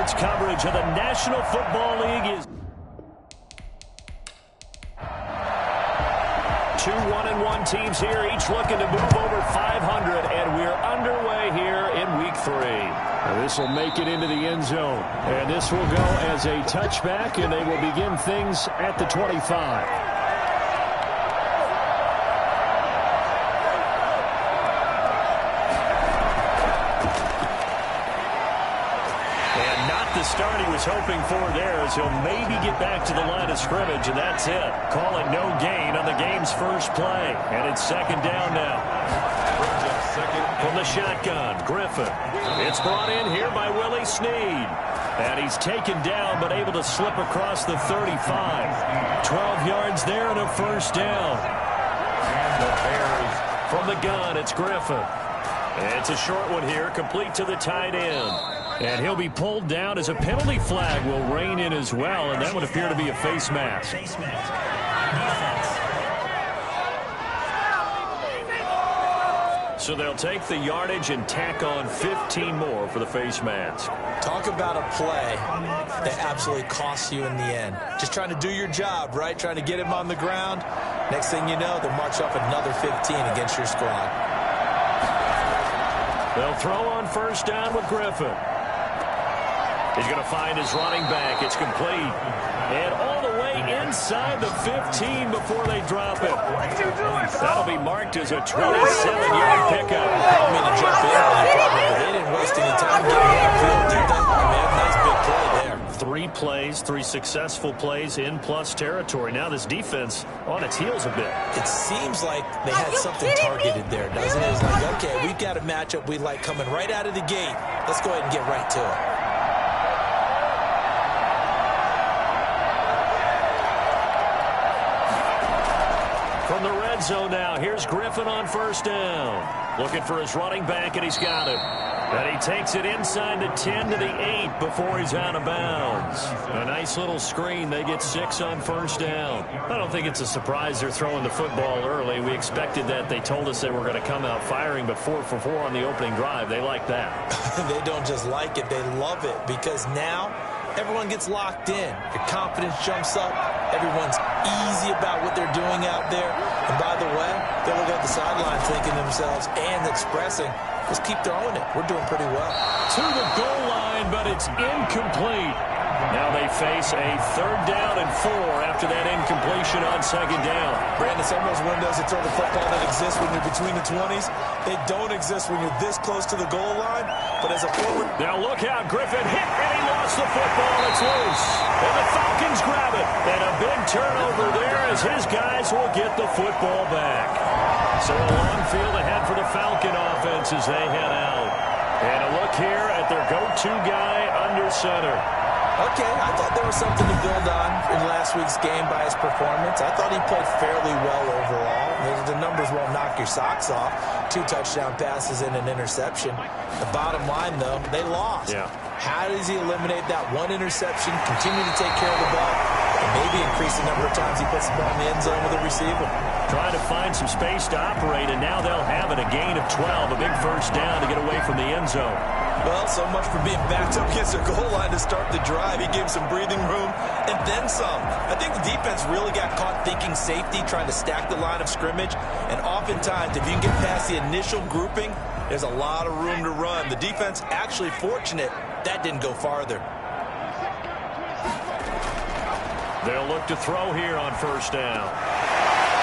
Sports coverage of the National Football League is 2 1-1 teams here, each looking to move over 500, and we're underway here in Week 3. This will make it into the end zone, and this will go as a touchback, and they will begin things at the 25. Start he was hoping for there as he'll maybe get back to the line of scrimmage, and that's it. Call it no gain on the game's first play, and it's second down now. From the shotgun, Griffin. It's brought in here by Willie Snead, and he's taken down but able to slip across the 35. 12 yards there and a first down. From the gun, it's Griffin. It's a short one here, complete to the tight end. And he'll be pulled down as a penalty flag will rein in as well, and that would appear to be a face mask. So they'll take the yardage and tack on 15 more for the face mask. Talk about a play that absolutely costs you in the end. Just trying to do your job, right? Trying to get him on the ground. Next thing you know, they'll march up another 15 against your squad. They'll throw on first down with Griffin. He's going to find his running back. It's complete. And all the way inside the 15 before they drop it. That'll be marked as a 27-yard pickup. I don't mean to jump in on that problem, but they didn't waste any time getting upfield, did they? I mean, a nice big play there. 3 plays, 3 successful plays in plus territory. Now this defense on its heels a bit. It seems like they had something targeted there, doesn't it? It's like, okay, we've got a matchup we like coming right out of the gate. Let's go ahead and get right to it. From the red zone now, here's Griffin on first down. Looking for his running back, and he's got it. And he takes it inside the 10 to the 8 before he's out of bounds. A nice little screen. They get 6 on first down. I don't think it's a surprise they're throwing the football early. We expected that. They told us they were going to come out firing, but 4 for 4 on the opening drive. They like that. They don't just like it. They love it because now everyone gets locked in. Your confidence jumps up. Everyone's easy about what they're doing out there. And by the way, they look at the sideline thinking to themselves and expressing, just keep throwing it. We're doing pretty well. To the goal line, but it's incomplete. Now they face a 3rd down and 4 after that incompletion on 2nd down. Brandon, some of those windows to throw the football that exist when you're between the 20s, they don't exist when you're this close to the goal line. But as a forward... Now look out, Griffin hit, and he lost the football. It's loose. And the Falcons grab it. And a big turnover there as his guys will get the football back. So a long field ahead for the Falcon offense as they head out. And a look here at their go-to guy under center. Okay, I thought there was something to build on in last week's game by his performance. I thought he played fairly well overall. The numbers won't knock your socks off. 2 touchdown passes and an interception. The bottom line, though, they lost. Yeah. How does he eliminate that 1 interception, continue to take care of the ball, and maybe increase the number of times he puts the ball in the end zone with a receiver? Trying to find some space to operate, and now they'll have it. A gain of 12, a big first down to get away from the end zone. Well, so much for being backed up against their goal line to start the drive. He gave some breathing room and then some. I think the defense really got caught thinking safety, trying to stack the line of scrimmage. And oftentimes, if you can get past the initial grouping, there's a lot of room to run. The defense actually fortunate that didn't go farther. They'll look to throw here on first down.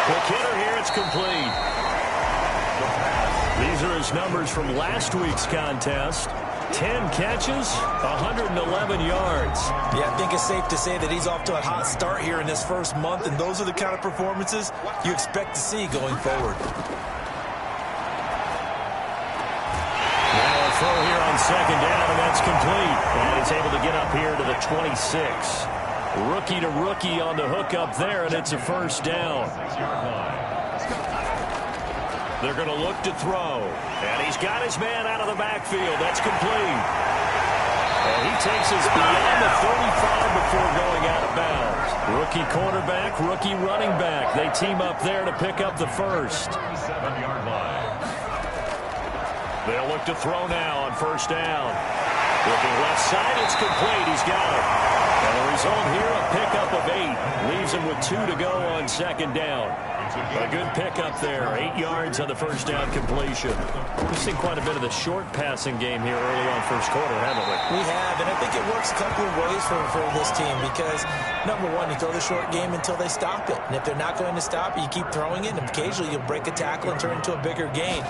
Quick hitter here, it's complete. These are his numbers from last week's contest. 10 catches, 111 yards. Yeah, I think it's safe to say that he's off to a hot start here in this first month, and those are the kind of performances you expect to see going forward. Now a throw here on second down, and that's complete. And he's able to get up here to the 26. Rookie to rookie on the hook up there, and it's a first down. They're going to look to throw. And he's got his man out of the backfield. That's complete. And he takes us beyond the 35 before going out of bounds. Rookie quarterback, rookie running back. They team up there to pick up the first. They'll look to throw now on first down. Looking left side, it's complete. He's got it. And the result here, a pickup of 8. Leaves him with 2 to go on second down. A good pickup there. 8 yards on the first down completion. We've seen quite a bit of the short passing game here early on first quarter, haven't we? We have, and I think it works a couple of ways for this team because, number one, you throw the short game until they stop it. And if they're not going to stop it, you keep throwing it, and occasionally you'll break a tackle and turn it into a bigger gain.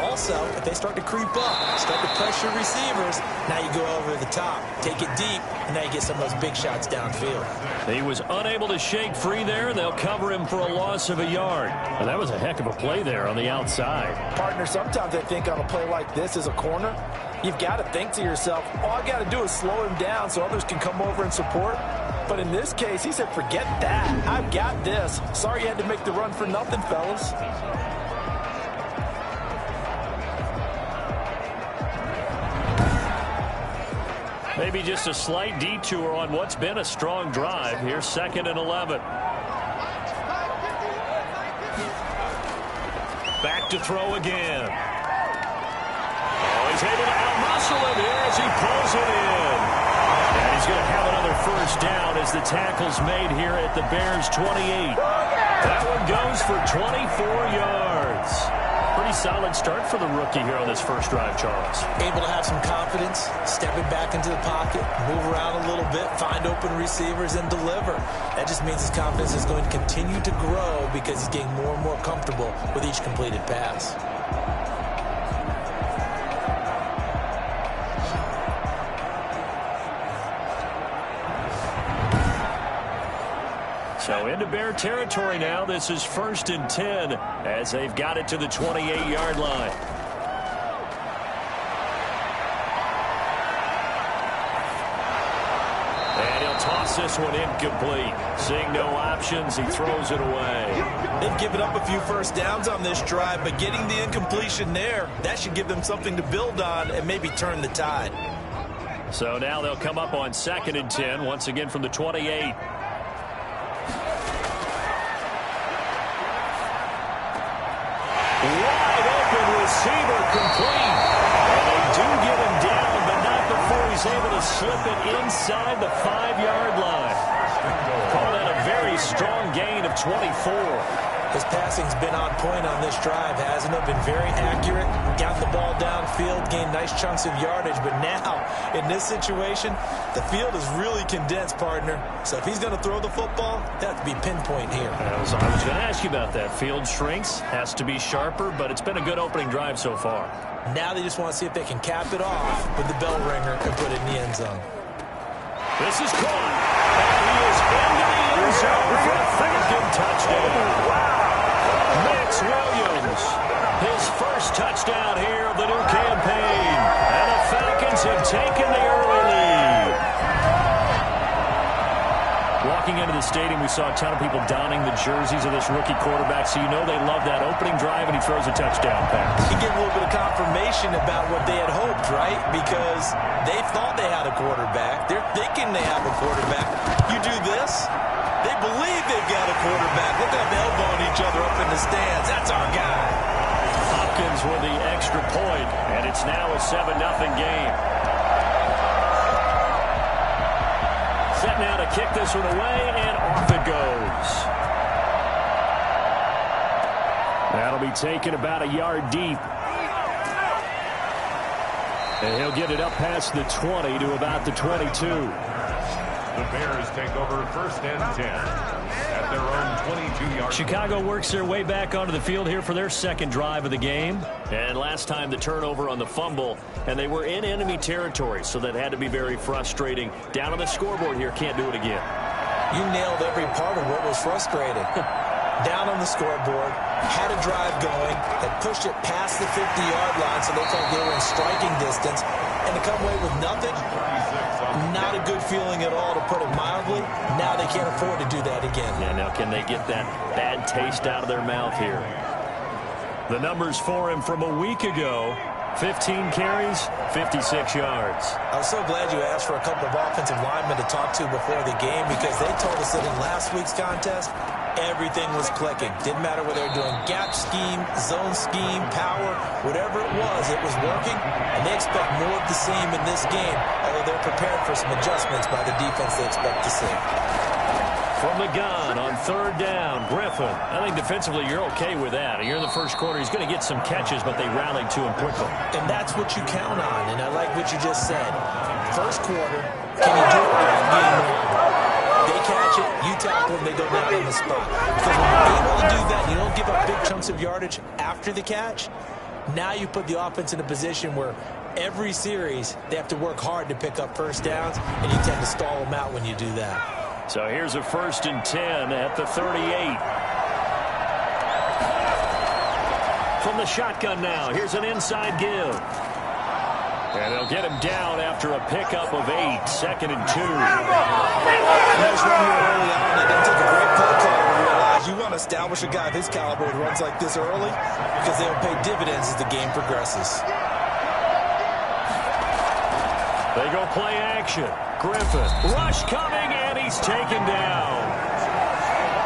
Also, if they start to creep up, start to pressure receivers, now you go over the top, take it deep, and now you get some of those big shots downfield. He was unable to shake free there. They'll cover him for a loss of a yard. And that was a heck of a play there on the outside. Partner, sometimes I think on a play like this as a corner, you've got to think to yourself, all I got to do is slow him down so others can come over and support. But in this case, he said, forget that. I've got this. Sorry you had to make the run for nothing, fellas. Maybe just a slight detour on what's been a strong drive. Here's 2nd and 11. Back to throw again. Oh, he's able to out-muscle him here as he pulls it in. And he's going to have another first down as the tackle's made here at the Bears' 28. That one goes for 24 yards. Pretty solid start for the rookie here on this first drive, Charles. Able to have some confidence, stepping back into the pocket, move around a little bit, find open receivers, and deliver. That just means his confidence is going to continue to grow because he's getting more and more comfortable with each completed pass. So into Bear territory now. This is 1st and 10 as they've got it to the 28-yard line. And he'll toss this one incomplete. Seeing no options, he throws it away. They've given up a few first downs on this drive, but getting the incompletion there, that should give them something to build on and maybe turn the tide. So now they'll come up on 2nd and 10, once again from the 28. Wide open receiver complete. And they do get him down, but not before he's able to slip it inside the 5-yard line. Call that a very strong gain of 24. His passing's been on point on this drive, hasn't it? Been very accurate, got the ball downfield, gained nice chunks of yardage, but now, in this situation, the field is really condensed, partner. So if he's going to throw the football, that would be pinpoint here. I was going to ask you about that. Field shrinks, has to be sharper, but it's been a good opening drive so far. Now they just want to see if they can cap it off with the bell ringer and put it in the end zone. This is caught, and he is into the end zone for a 3rd touchdown. Max Williams, his first touchdown here of the new campaign. And the Falcons have taken the early lead. Walking into the stadium, we saw a ton of people donning the jerseys of this rookie quarterback, so you know they love that opening drive, and he throws a touchdown pass. You get a little bit of confirmation about what they had hoped, right? Because they thought they had a quarterback. They're thinking they have a quarterback. You do this, they believe they've got a quarterback. Look at them elbowing each other up in the stands. That's our guy. Hopkins with the extra point, and it's now a 7-0 game. Set now to kick this one away, and off it goes. That'll be taken about a yard deep. And he'll get it up past the 20 to about the 22. The Bears take over 1st and 10 at their own 22-yard. Chicago works their way back onto the field here for their 2nd drive of the game. And last time the turnover on the fumble, and they were in enemy territory, so that had to be very frustrating. Down on the scoreboard here, can't do it again. You nailed every part of what was frustrating. Down on the scoreboard, had a drive going, had pushed it past the 50-yard line so they felt they were in striking distance, and to come away with nothing, not a good feeling at all, to put it mildly. Now they can't afford to do that again. Yeah, now can they get that bad taste out of their mouth here? The numbers for him from a week ago, 15 carries, 56 yards. I was so glad you asked for a couple of offensive linemen to talk to before the game because they told us that in last week's contest, everything was clicking. Didn't matter whether they were doing gap scheme, zone scheme, power, whatever it was working. And they expect more of the same in this game, although they're prepared for some adjustments by the defense they expect to see. From the gun on third down, Griffin. I think defensively you're okay with that. You're in the first quarter. He's going to get some catches, but they rallied to him quickly. And that's what you count on, and I like what you just said. First quarter, can you do it without being wrong? They catch it, you tackle them, they go down on the spot. Because when you're able to do that, you don't give up big chunks of yardage after the catch. Now you put the offense in a position where every series they have to work hard to pick up first downs, and you tend to stall them out when you do that. So here's a 1st and 10 at the 38. From the shotgun now, here's an inside give. And they'll get him down after a pickup of 8, 2nd and 2. Nice run here early on. They didn't take a great play call to realize you want to establish a guy of his caliber who runs like this early because they'll pay dividends as the game progresses. They go play action. Griffin, rush coming, and he's taken down.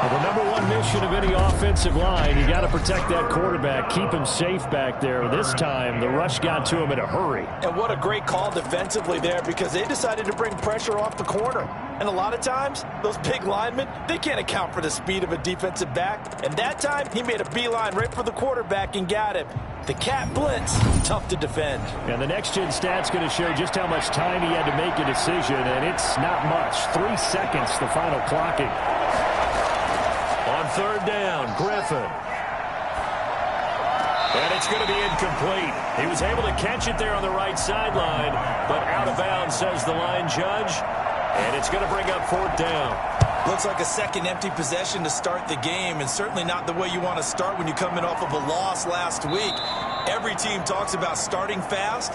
Well, the number one mission of any offensive line, you got to protect that quarterback, keep him safe back there. This time, the rush got to him in a hurry. And what a great call defensively there because they decided to bring pressure off the corner. And a lot of times, those big linemen, they can't account for the speed of a defensive back. And that time, he made a beeline right for the quarterback and got him. The cat blitz, tough to defend. And the next-gen stat's going to show just how much time he had to make a decision, and it's not much. 3 seconds, the final clocking. On third down, Griffin. And it's going to be incomplete. He was able to catch it there on the right sideline, but out of bounds, says the line judge. And it's going to bring up 4th down. Looks like a second empty possession to start the game, and certainly not the way you want to start when you're coming off of a loss last week. Every team talks about starting fast.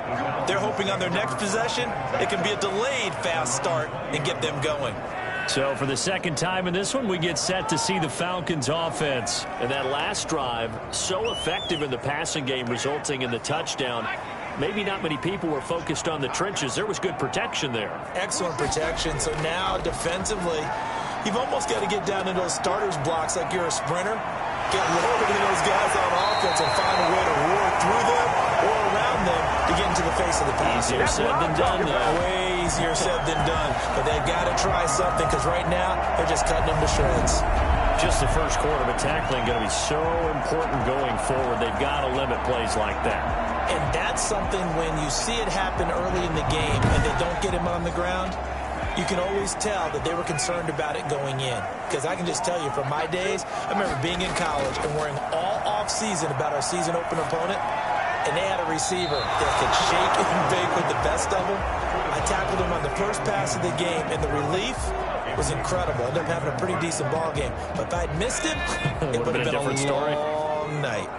They're hoping on their next possession, it can be a delayed fast start and get them going. So for the second time in this one, we get set to see the Falcons offense. And that last drive, so effective in the passing game, resulting in the touchdown. Maybe not many people were focused on the trenches. There was good protection there. Excellent protection. So now defensively, you've almost got to get down to those starters blocks like you're a sprinter. Get lower to those guys on offense and find a way to roar through them or around them to get into the face of the pass. Easier said than done, though. Way easier said than done. But they've got to try something because right now they're just cutting them to shreds. Just the first quarter, but tackling going to be so important going forward. They've got to limit plays like that. And that's something when you see it happen early in the game and they don't get him on the ground, you can always tell that they were concerned about it going in. Because I can just tell you from my days, I remember being in college and worrying all off-season about our season opener opponent, and they had a receiver that could shake and bake with the best of them. I tackled him on the first pass of the game, and the relief was incredible. I ended up having a pretty decent ball game. But if I'd missed him, it would have been a different story. long night.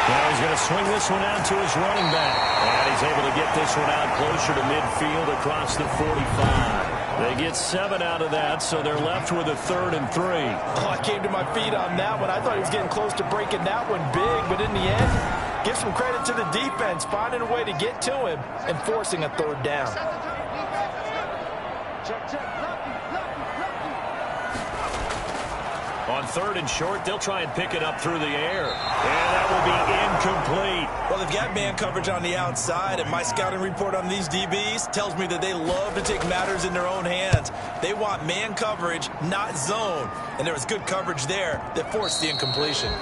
Now he's going to swing this one out to his running back. And he's able to get this one out closer to midfield across the 45. They get 7 out of that, so they're left with a 3rd and 3. Oh, I came to my feet on that one. I thought he was getting close to breaking that one big, but in the end, give some credit to the defense, finding a way to get to him and forcing a 3rd down. On 3rd and short, they'll try and pick it up through the air. And that will be incomplete. Well, they've got man coverage on the outside, and my scouting report on these DBs tells me that they love to take matters in their own hands. They want man coverage, not zone. And there was good coverage there that forced the incompletion.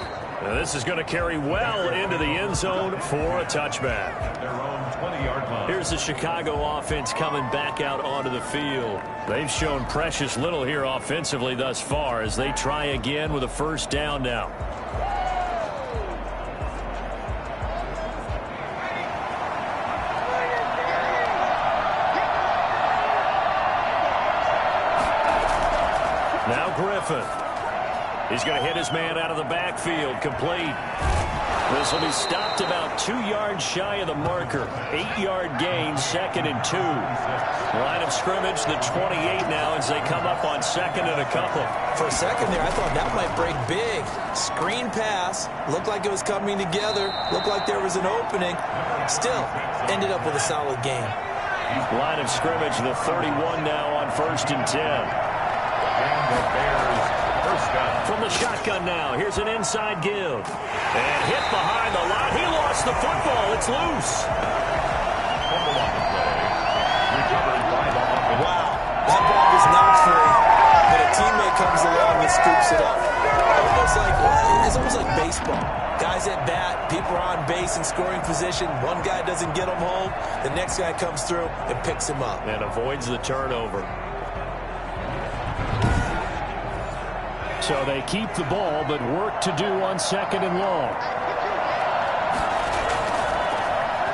Now this is going to carry well into the end zone for a touchback. Their own 20-yard line. Here's the Chicago offense coming back out onto the field. They've shown precious little here offensively thus far as they try again with a 1st down now. Now Griffin. He's going to hit his man out of the backfield. Complete. This will be stopped about 2 yards shy of the marker. 8-yard gain, 2nd and 2. Line of scrimmage, the 28 now as they come up on 2nd and a couple. For a second there, I thought that might break big. Screen pass. Looked like it was coming together. Looked like there was an opening. Still, ended up with a solid game. Line of scrimmage, the 31 now on 1st and 10. And the Bears first down. From the shotgun now, here's an inside give. And hit behind the line. He lost the football. It's loose. Fumble on the play. Recovered by the offense. Wow, that ball was not free, but a teammate comes along and scoops it up. It's almost like baseball. Guys at bat, people are on base in scoring position. One guy doesn't get him home. The next guy comes through and picks him up. And avoids the turnover. So they keep the ball, but work to do on 2nd and long.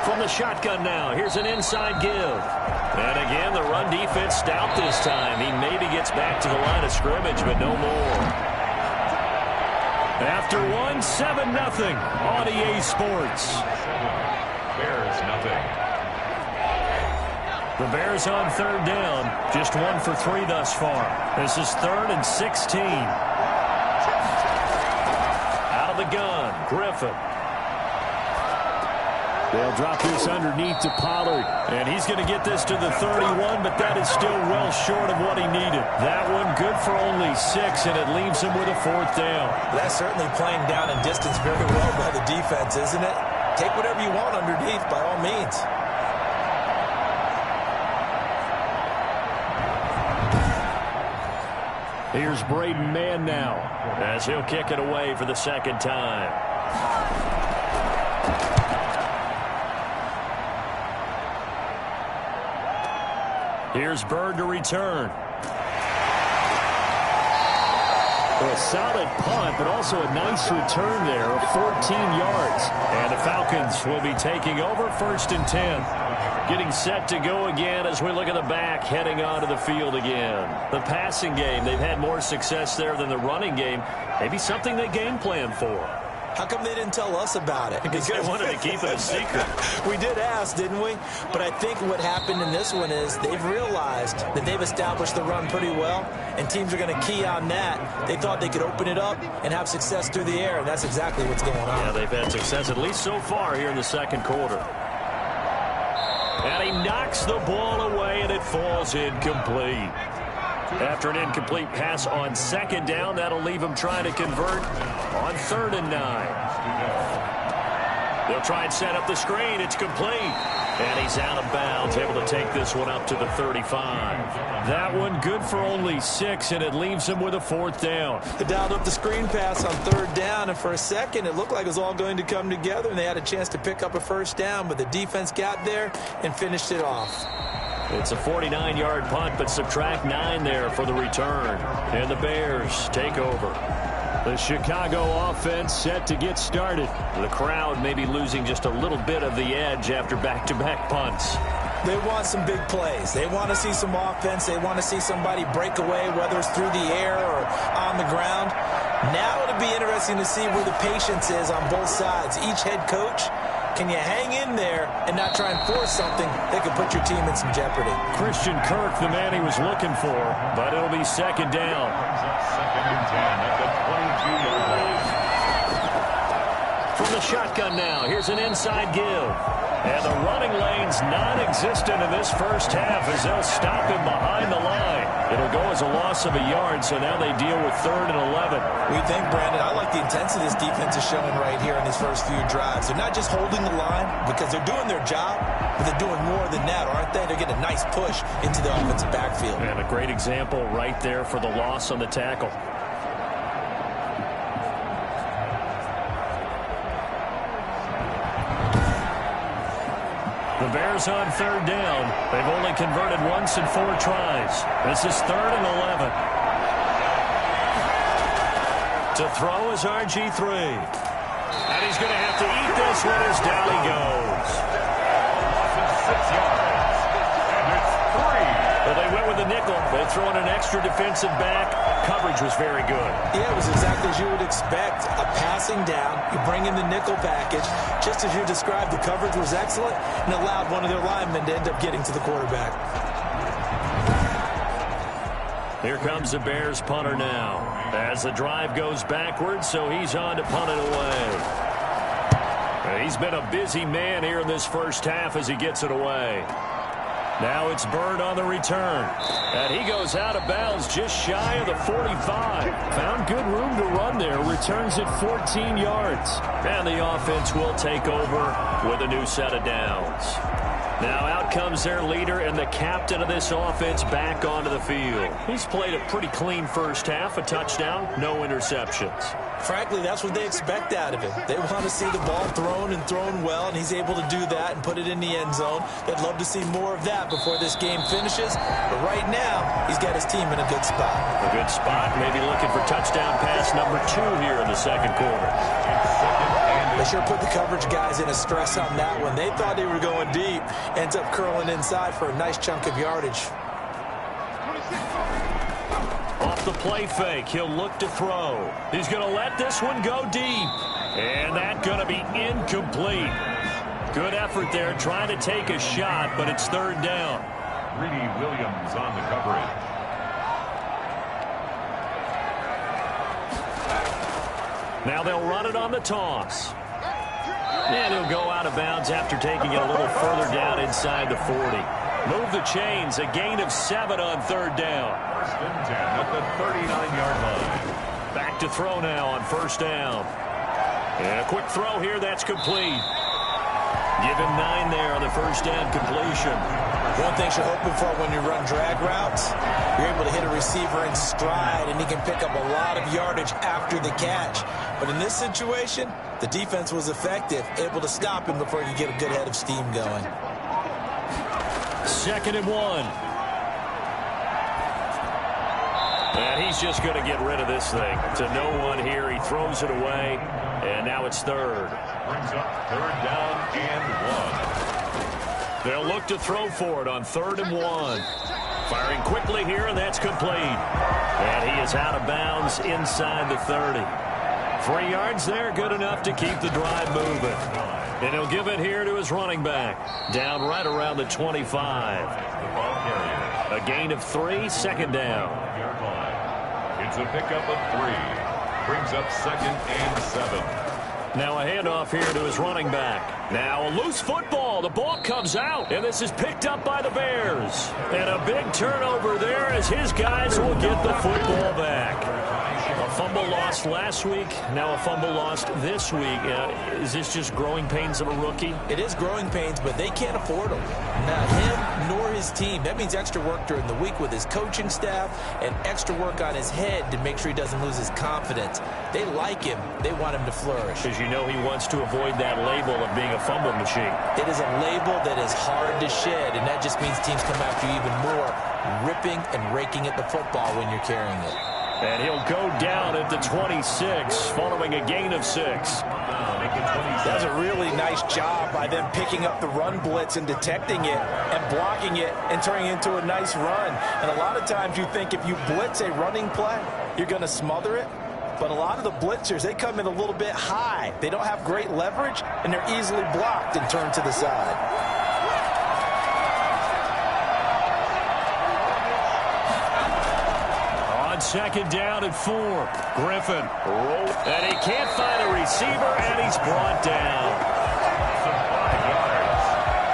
From the shotgun now, here's an inside give. And again, the run defense stout this time. He maybe gets back to the line of scrimmage, but no more. After 7-0 on EA Sports. Bears nothing. The Bears on 3rd down. Just 1 for 3 thus far. This is 3rd and 16. Out of the gun, Griffin. They'll drop this underneath to Pollard. And he's going to get this to the 31, but that is still well short of what he needed. That one good for only 6, and it leaves him with a 4th down. That's certainly playing down in distance very well by the defense, isn't it? Take whatever you want underneath, by all means. Here's Braden Mann now, as he'll kick it away for the 2nd time. Here's Bird to return. A solid punt, but also a nice return there of 14 yards. And the Falcons will be taking over 1st and 10. Getting set to go again as we look at the back, heading onto the field again. The passing game, they've had more success there than the running game. Maybe something they game plan for. How come they didn't tell us about it? Because they wanted to keep it a secret. We did ask, didn't we? But I think what happened in this one is they've realized that they've established the run pretty well, and teams are going to key on that. They thought they could open it up and have success through the air, and that's exactly what's going on. Yeah, they've had success, at least so far, here in the 2nd quarter. And he knocks the ball away, and it falls incomplete. After an incomplete pass on 2nd down, that'll leave him trying to convert on 3rd and 9. They'll try and set up the screen. It's complete. And he's out of bounds, able to take this one up to the 35. That one good for only 6, and it leaves him with a 4th down. They dialed up the screen pass on 3rd down, and for a second it looked like it was all going to come together, and they had a chance to pick up a 1st down, but the defense got there and finished it off. It's a 49-yard punt, but subtract 9 there for the return. And the Bears take over. The Chicago offense set to get started. The crowd may be losing just a little bit of the edge after back-to-back punts. They want some big plays. They want to see some offense. They want to see somebody break away, whether it's through the air or on the ground. Now it'll be interesting to see where the patience is on both sides. Each head coach, can you hang in there and not try and force something that could put your team in some jeopardy? Christian Kirk, the man he was looking for, but it'll be 2nd down. 2nd and 10 at the 22-yard line. From the shotgun now, here's an inside give. And the running lane's non-existent in this first half as they'll stop him behind the line. It'll go as a loss of a yard, so now they deal with 3rd and 11. We think, Brandon, I like the intensity this defense is showing right here in these first few drives. They're not just holding the line because they're doing their job, but they're doing more than that, aren't they? They're getting a nice push into the offensive backfield. And a great example right there for the loss on the tackle. The Bears on 3rd down. They've only converted once in 4 tries. This is 3rd and 11. To throw is RG3. And he's going to have to eat this one as down he goes. Loss of 6 yards. And it's 3. Well, they went with the nickel. They throw in an extra defensive back. Coverage was very good. Yeah, it was exactly as you would expect. A passing down, you bring in the nickel package. Just as you described, the coverage was excellent and allowed one of their linemen to end up getting to the quarterback. Here comes the Bears punter now. As the drive goes backwards, so he's on to punt it away. He's been a busy man here in this first half as he gets it away. Now it's Byrd on the return. And he goes out of bounds just shy of the 45. Found good room to run there. Returns at 14 yards. And the offense will take over with a new set of downs. Now out comes their leader and the captain of this offense back onto the field. He's played a pretty clean first half, a touchdown, no interceptions. Frankly, that's what they expect out of him. They want to see the ball thrown and thrown well, and he's able to do that and put it in the end zone. They'd love to see more of that before this game finishes. But right now, he's got his team in a good spot. A good spot, maybe looking for touchdown pass number 2 here in the second quarter. They sure put the coverage guys in a stress on that one. They thought they were going deep. Ends up curling inside for a nice chunk of yardage. Off the play fake, he'll look to throw. He's going to let this one go deep. And that's going to be incomplete. Good effort there, trying to take a shot, but it's third down. Greedy Williams on the coverage. Now they'll run it on the toss. And he'll go out of bounds after taking it a little further down inside the 40. Move the chains, a gain of 7 on third down. First and 10 at the 39-yard line. Back to throw now on first down. And a quick throw here, that's complete. Give him 9 there on the first down completion. One thing you're hoping for when you run drag routes, you're able to hit a receiver in stride, and he can pick up a lot of yardage after the catch. But in this situation, the defense was effective, able to stop him before he could get a good head of steam going. 2nd and 1. And he's just going to get rid of this thing. To no one here. He throws it away. And now it's third. Brings up third down and 1. They'll look to throw for it on 3rd and 1. Firing quickly here, and that's complete. And he is out of bounds inside the 30. 3 yards there, good enough to keep the drive moving. And he'll give it here to his running back. Down right around the 25. A gain of 3, second down. It's a pickup of 3. Brings up 2nd and 7. Now a handoff here to his running back. Now a loose football. The ball comes out, and this is picked up by the Bears. And a big turnover there as his guys will get the football back. A fumble lost last week, now a fumble lost this week. Is this just growing pains of a rookie? It is growing pains, but they can't afford them. Not him nor his team. That means extra work during the week with his coaching staff and extra work on his head to make sure he doesn't lose his confidence. They like him. They want him to flourish. Because you know he wants to avoid that label of being a fumble machine. It is a label that is hard to shed, and that just means teams come after you even more, ripping and raking at the football when you're carrying it. And he'll go down at the 26 following a gain of 6. That's a really nice job by them picking up the run blitz and detecting it and blocking it and turning it into a nice run. And a lot of times you think if you blitz a running play, you're going to smother it. But a lot of the blitzers, they come in a little bit high. They don't have great leverage, and they're easily blocked and turned to the side. Second down and 4. Griffin roll, and he can't find a receiver, and he's brought down.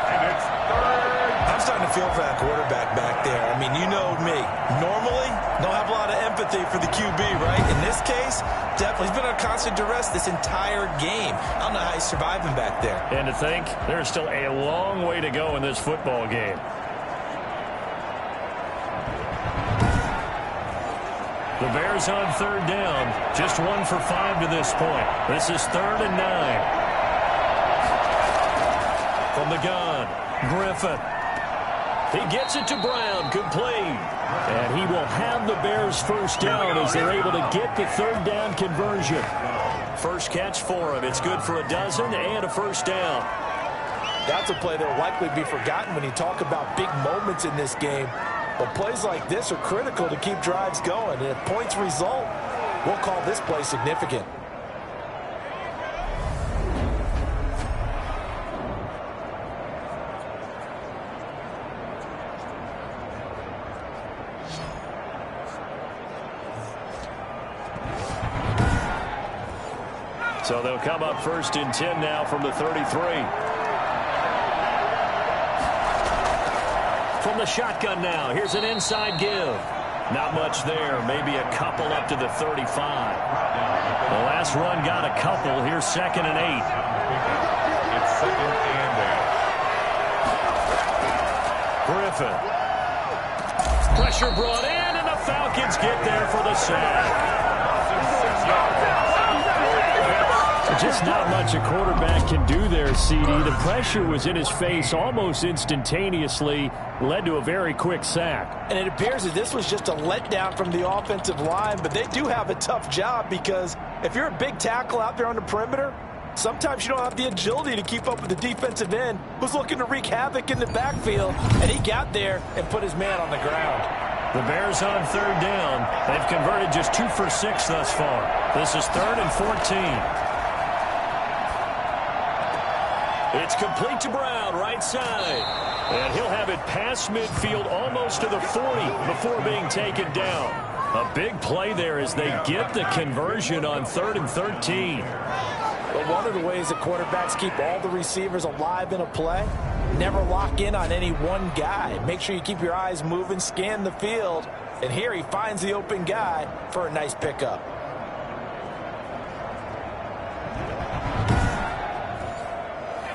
And it's third. I'm starting to feel for that quarterback back there. I mean, you know me. Normally, don't have a lot of empathy for the QB, right? In this case, definitely, he's been under constant duress this entire game. I don't know how he's surviving back there. And to think, there's still a long way to go in this football game. The Bears on third down. Just 1 for 5 to this point. This is 3rd and 9. From the gun, Griffin. He gets it to Brown, complete. And he will have the Bears first down as they're able to get the third down conversion. First catch for him. It's good for a dozen and a first down. That's a play that will likely be forgotten when you talk about big moments in this game. But plays like this are critical to keep drives going. And if points result, we'll call this play significant. So they'll come up 1st and 10 now from the 33. From the shotgun now, here's an inside give. Not much there, maybe a couple up to the 35. The last run got a couple. Here's 2nd and 8. It's 2nd and 8. Griffin. Pressure brought in, and the Falcons get there for the sack. Just not much a quarterback can do there, CD. The pressure was in his face almost instantaneously, led to a very quick sack. And it appears that this was just a letdown from the offensive line, but they do have a tough job because if you're a big tackle out there on the perimeter, sometimes you don't have the agility to keep up with the defensive end who's looking to wreak havoc in the backfield, and he got there and put his man on the ground. The Bears on 3rd down. They've converted just 2 for 6 thus far. This is 3rd and 14. It's complete to Brown, right side. And he'll have it past midfield almost to the 40 before being taken down. A big play there as they get the conversion on 3rd and 13. But one of the ways that quarterbacks keep all the receivers alive in a play, never lock in on any one guy. Make sure you keep your eyes moving, scan the field. And here he finds the open guy for a nice pickup.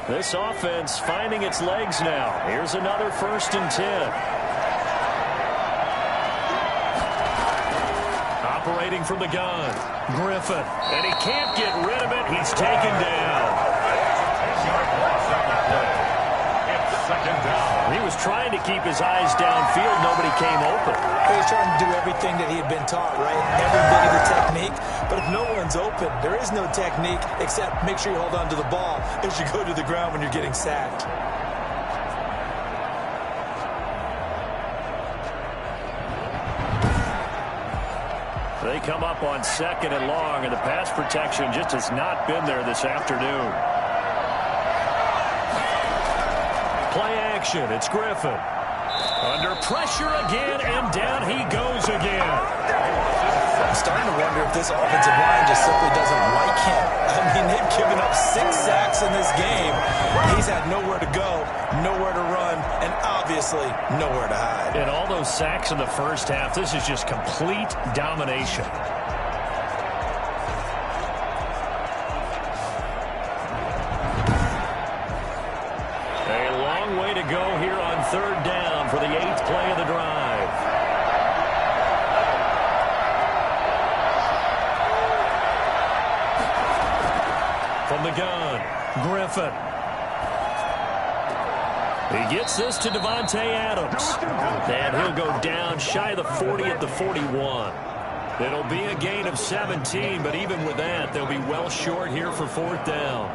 This offense finding its legs now. Here's another 1st and 10. Operating from the gun. Griffin. And he can't get rid of it. He's taken down. It's 2nd down. He was trying to keep his eyes downfield. Nobody came open. He's trying to do everything that he had been taught, right? Every bit of the technique. But if no one's open, there is no technique except make sure you hold on to the ball as you go to the ground when you're getting sacked. They come up on 2nd and long, and the pass protection just has not been there this afternoon. Play action. It's Griffin. Under pressure again, and down he goes again. I'm starting to wonder if this offensive line just simply doesn't like him. I mean, they've given up 6 sacks in this game. He's had nowhere to go, nowhere to run, and obviously nowhere to hide. And all those sacks in the first half, this is just complete domination. A long way to go here on 3rd down for the 8th play of the drive. From the gun, Griffin. He gets this to Davante Adams. And he'll go down shy of the 40 at the 41. It'll be a gain of 17, but even with that, they'll be well short here for 4th down.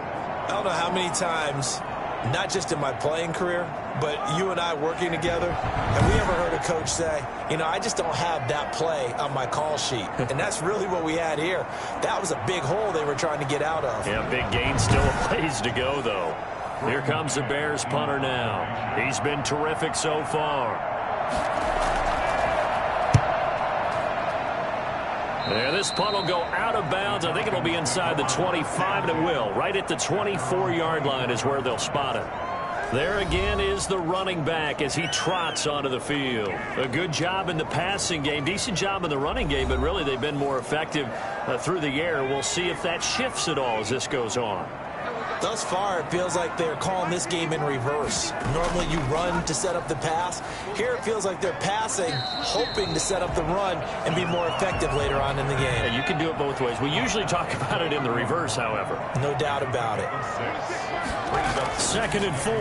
I don't know how many times, not just in my playing career, but you and I working together, have we ever heard a coach say, you know, I just don't have that play on my call sheet? And that's really what we had here. That was a big hole they were trying to get out of. Yeah, big gain, still a ways to go, though. Here comes the Bears punter now. He's been terrific so far. Yeah, this punt will go out of bounds. I think it'll be inside the 25, and it will. Right at the 24-yard line is where they'll spot it. There again is the running back as he trots onto the field. A good job in the passing game, decent job in the running game, but really they've been more effective through the air. We'll see if that shifts at all as this goes on. Thus far, it feels like they're calling this game in reverse. Normally you run to set up the pass. Here it feels like they're passing, hoping to set up the run and be more effective later on in the game. And you can do it both ways. We usually talk about it in the reverse, however. No doubt about it. 2nd and 4.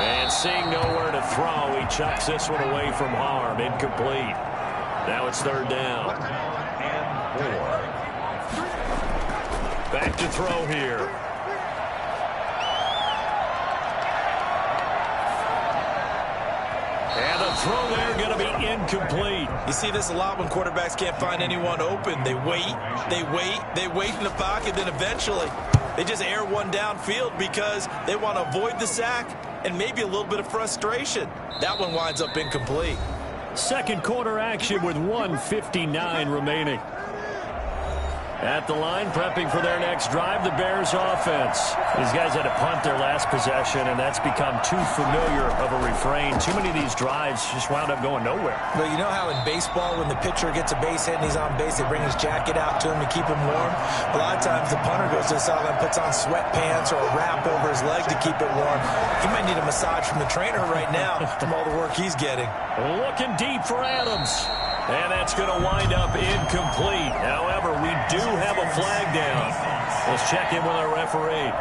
And seeing nowhere to throw, he chucks this one away from harm. Incomplete. Now it's 3rd down. And 4. Back to throw here. throw there going to be incomplete. You see this a lot when quarterbacks can't find anyone open. They wait in the pocket, then eventually they just air one downfield because they want to avoid the sack and maybe a little bit of frustration. That one winds up incomplete. Second quarter action with 1:59 remaining. At the line, prepping for their next drive, the Bears offense. These guys had to punt their last possession, and that's become too familiar of a refrain. Too many of these drives just wound up going nowhere. Well, you know how in baseball, when the pitcher gets a base hit and he's on base, they bring his jacket out to him to keep him warm? A lot of times the punter goes to the sideline, puts on sweatpants or a wrap over his leg to keep it warm. He might need a massage from the trainer right now from all the work he's getting. Looking deep for Adams. And that's going to wind up incomplete. However, we do have a flag down. Let's check in with our referee.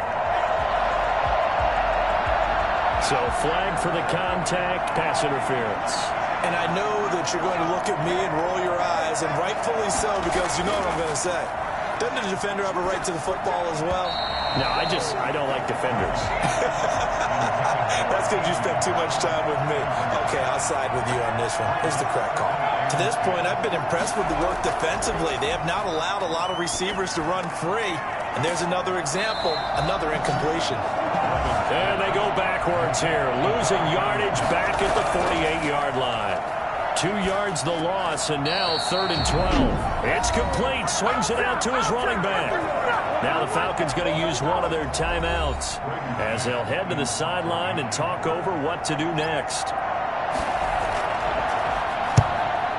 So, flag for the contact, pass interference. And I know that you're going to look at me and roll your eyes, and rightfully so, because you know what I'm going to say. Doesn't the defender have a right to the football as well? No, I don't like defenders. That's because you spent too much time with me. Okay, I'll side with you on this one. Here's the correct call. To this point, I've been impressed with the work defensively. They have not allowed a lot of receivers to run free. And there's another example, another incompletion. And they go backwards here, losing yardage back at the 48-yard line. 2 yards the loss, and now 3rd and 12. It's complete, swings it out to his running back. Now the Falcons going to use one of their timeouts as they'll head to the sideline and talk over what to do next.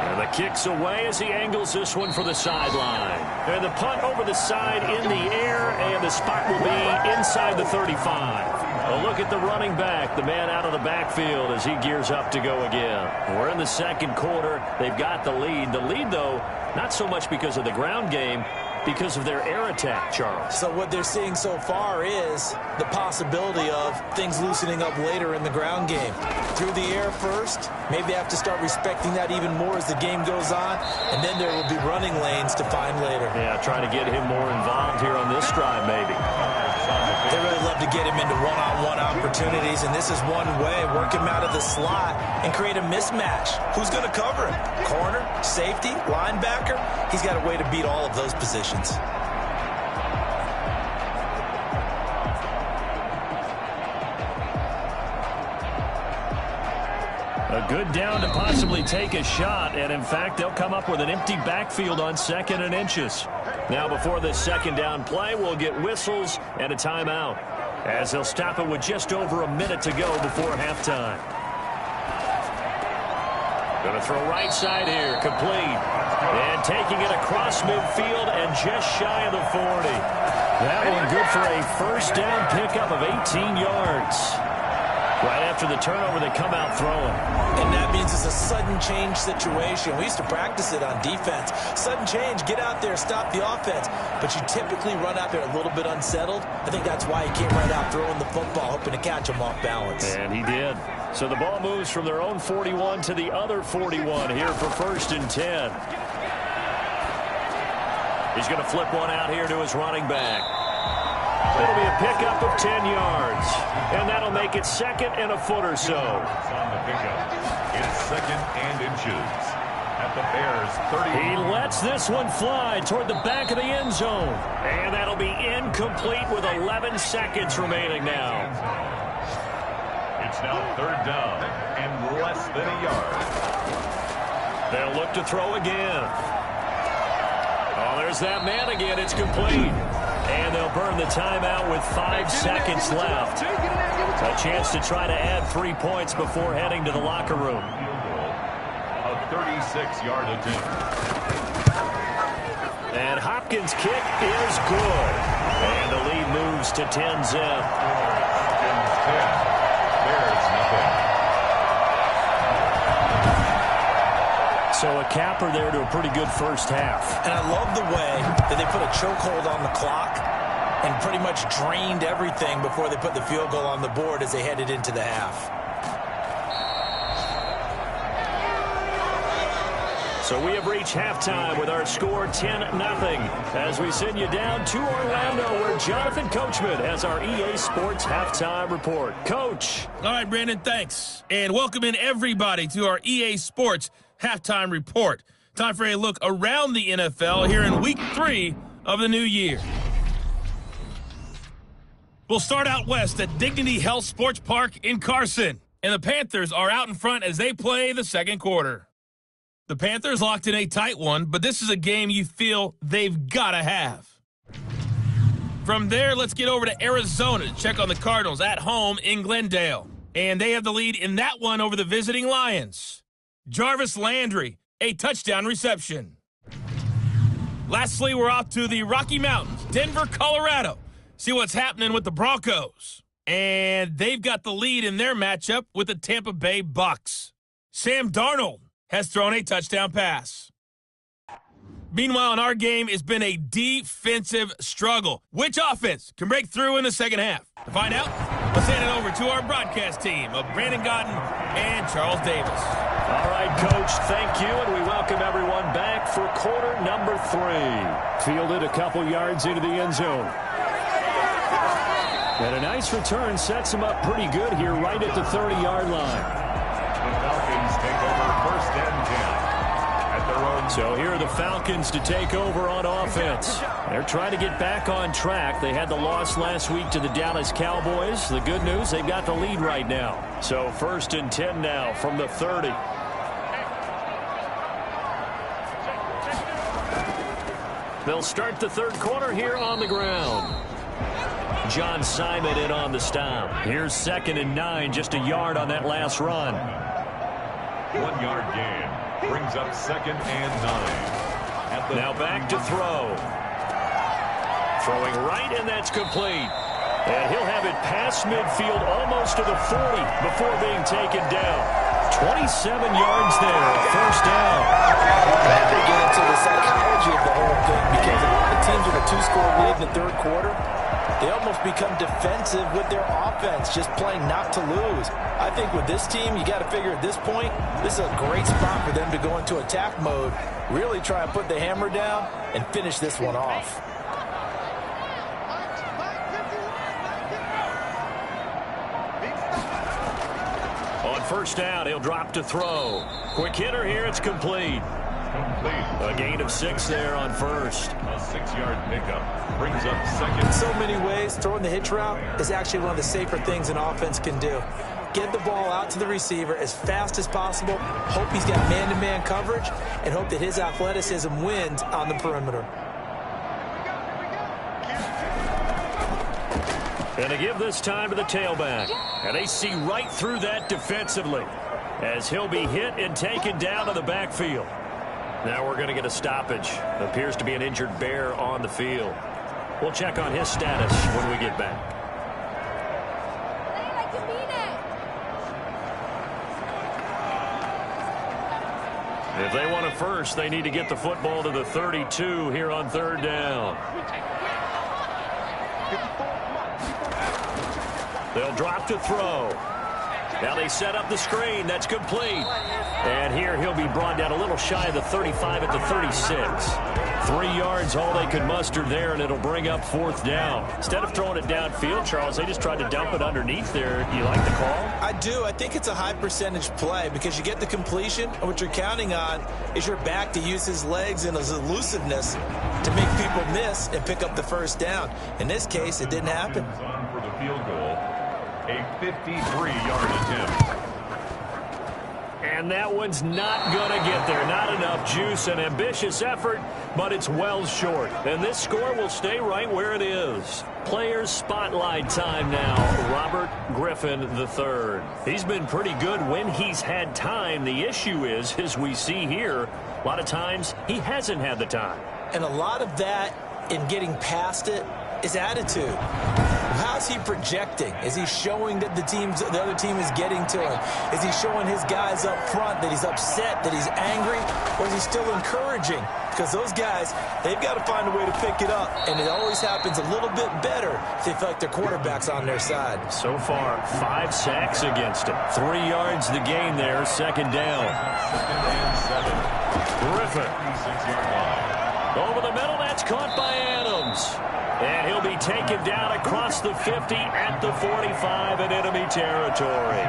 And the kick's away as he angles this one for the sideline. And the punt over the side in the air, and the spot will be inside the 35. A look at the running back, the man out of the backfield as he gears up to go again. We're in the second quarter. They've got the lead. The lead, though, not so much because of the ground game, because of their air attack, Charles. So what they're seeing so far is the possibility of things loosening up later in the ground game. Through the air first, maybe they have to start respecting that even more as the game goes on, and then there will be running lanes to find later. Yeah, trying to get him more involved here on this drive, maybe. They really love to get him into one-on-one opportunities, and this is one way. Work him out of the slot and create a mismatch. Who's going to cover him? Corner, safety, linebacker? He's got a way to beat all of those positions. A good down to possibly take a shot, and in fact, they'll come up with an empty backfield on 2nd and inches. Now, before this second down play, we'll get whistles and a timeout as they'll stop it with just over a minute to go before halftime. Going to throw right side here, complete. And taking it across midfield and just shy of the 40. That one good for a first down pickup of 18 yards. Right after the turnover, they come out throwing. And that means it's a sudden change situation. We used to practice it on defense. Sudden change, get out there, stop the offense. But you typically run out there a little bit unsettled. I think that's why he came right out throwing the football, hoping to catch him off balance. And he did. So the ball moves from their own 41 to the other 41 here for 1st and 10. He's going to flip one out here to his running back. It'll be a pickup of 10 yards. And that'll make it 2nd and a foot or so. On the pickup. It's 2nd and inches at the Bears 30. He lets this one fly toward the back of the end zone. And that'll be incomplete with 11 seconds remaining now. It's now 3rd down and less than a yard. They'll look to throw again. Oh, there's that man again. It's complete. And they'll burn the timeout with 5 seconds left. A chance to try to add 3 points before heading to the locker room. A 36-yard attempt. And Hopkins' kick is good. And the lead moves to 10-zip. Hopkins 10. Bears nothing. So a capper there to a pretty good first half. And I love the way that they put a chokehold on the clock and pretty much drained everything before they put the field goal on the board as they headed into the half. So we have reached halftime with our score 10-0 as we send you down to Orlando where Jonathan Coachman has our EA Sports Halftime Report. Coach. All right, Brandon, thanks. And welcome in everybody to our EA Sports Halftime Report. Time for a look around the NFL here in Week 3 of the new year. We'll start out west at Dignity Health Sports Park in Carson. And the Panthers are out in front as they play the second quarter. The Panthers locked in a tight one, but this is a game you feel they've got to have. From there, let's get over to Arizona to check on the Cardinals at home in Glendale. And they have the lead in that one over the visiting Lions. Jarvis Landry, a touchdown reception. Lastly, we're off to the Rocky Mountains, Denver, Colorado. See what's happening with the Broncos. And they've got the lead in their matchup with the Tampa Bay Bucks. Sam Darnold has thrown a touchdown pass. Meanwhile, in our game, it's been a defensive struggle. Which offense can break through in the second half? To find out, let's hand it over to our broadcast team of Brandon Gaudin and Charles Davis. All right, Coach, thank you, and we welcome everyone back for quarter number 3. Fielded a couple yards into the end zone. And a nice return sets him up pretty good here right at the 30-yard line. The Falcons take over first and 10 at their own. So here are the Falcons to take over on offense. They're trying to get back on track. They had the loss last week to the Dallas Cowboys. The good news, they've got the lead right now. So first and 10 now from the 30. They'll start the third quarter here on the ground. John Simon in on the stop. Here's 2nd and 9, just a yard on that last run. 1 yard gain brings up 2nd and 9. Now back to throw. Throwing right, and that's complete. And he'll have it past midfield almost to the 40 before being taken down. 27 yards there, first down. Glad they get into the psychology of the whole thing because a lot of teams with a 2-score lead in the third quarter, they almost become defensive with their offense, just playing not to lose. I think with this team, you got to figure at this point, this is a great spot for them to go into attack mode, really try and put the hammer down and finish this one off. On first down, he'll drop to throw. Quick hitter here, it's complete. A gain of 6 there on first. A 6-yard pickup brings up 2nd. In so many ways, throwing the hitch route is actually one of the safer things an offense can do. Get the ball out to the receiver as fast as possible, hope he's got man-to-man coverage, and hope that his athleticism wins on the perimeter. And they give this time to the tailback. And they see right through that defensively as he'll be hit and taken down to the backfield. Now we're going to get a stoppage. Appears to be an injured Bear on the field. We'll check on his status when we get back. If they want it first, they need to get the football to the 32 here on third down. They'll drop to throw. Now they set up the screen. That's complete. And here he'll be brought down a little shy of the 35 at the 36. 3 yards all they could muster there, and it'll bring up fourth down. Instead of throwing it downfield, Charles, they just tried to dump it underneath there. You like the call? I do. I think it's a high percentage play because you get the completion, and what you're counting on is your back to use his legs and his elusiveness to make people miss and pick up the first down. In this case, it didn't happen. On for the field goal. A 53-yard attempt. And that one's not going to get there. Not enough juice. An ambitious effort, but it's well short. And this score will stay right where it is. Players spotlight time now. Robert Griffin III. He's been pretty good when he's had time. The issue is, as we see here, a lot of times he hasn't had the time. And a lot of that in getting past it is attitude. How's he projecting? Is he showing that the other team is getting to him? Is he showing his guys up front that he's upset, that he's angry, or is he still encouraging? Because those guys, they've got to find a way to pick it up, and it always happens a little bit better if they feel like their quarterback's on their side. So far, 5 sacks against him. 3 yards the gain there, second down. 2nd and 7. Griffin. Over the middle, that's caught by Adams. And he'll be taken down across the 50 at the 45 in enemy territory.